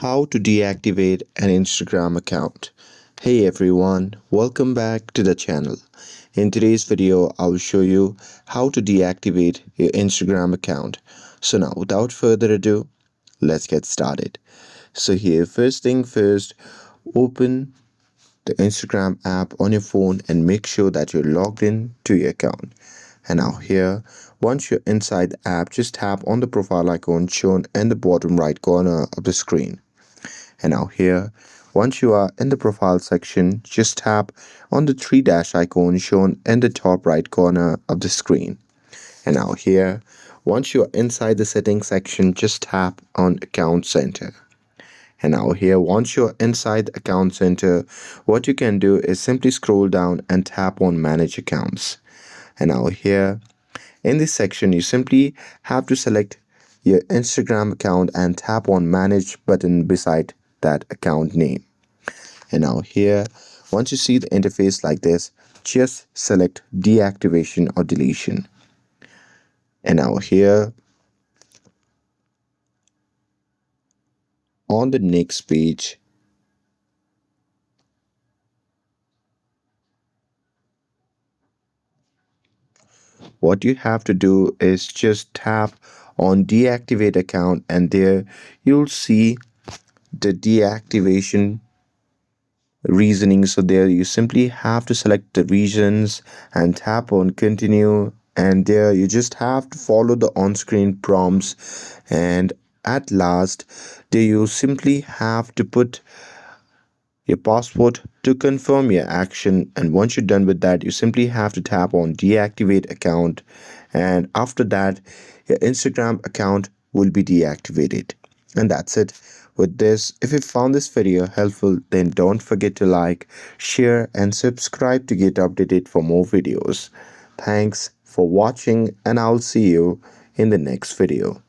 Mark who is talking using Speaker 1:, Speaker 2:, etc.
Speaker 1: How to deactivate an Instagram account. Hey everyone, welcome back to the channel. In today's video, I will show you how to deactivate your Instagram account. So now, without further ado, let's get started. So here, first thing first, open the Instagram app on your phone and make sure that you're logged in to your account. And now here, once you're inside the app, just tap on the profile icon shown in the bottom right corner of the screen. And now here, once you are in the profile section, just tap on the three dash icon shown in the top right corner of the screen. And now here, once you are inside the settings section, just tap on Account Center. And now here, once you're inside the Account Center, what you can do is simply scroll down and tap on Manage Accounts. And now here, in this section, you simply have to select your Instagram account and tap on Manage button beside that account name. And now here, once you see the interface like this, just select deactivation or deletion. And now here, on the next page, what you have to do is just tap on deactivate account, and there you'll see the deactivation reasoning. So there you simply have to select the reasons and tap on continue, and there you just have to follow the on-screen prompts, and at last there you simply have to put your password to confirm your action. And once you're done with that, you simply have to tap on deactivate account, and after that your Instagram account will be deactivated. And that's it with this. If you found this video helpful, then don't forget to like, share and subscribe to get updated for more videos. Thanks for watching, and I'll see you in the next video.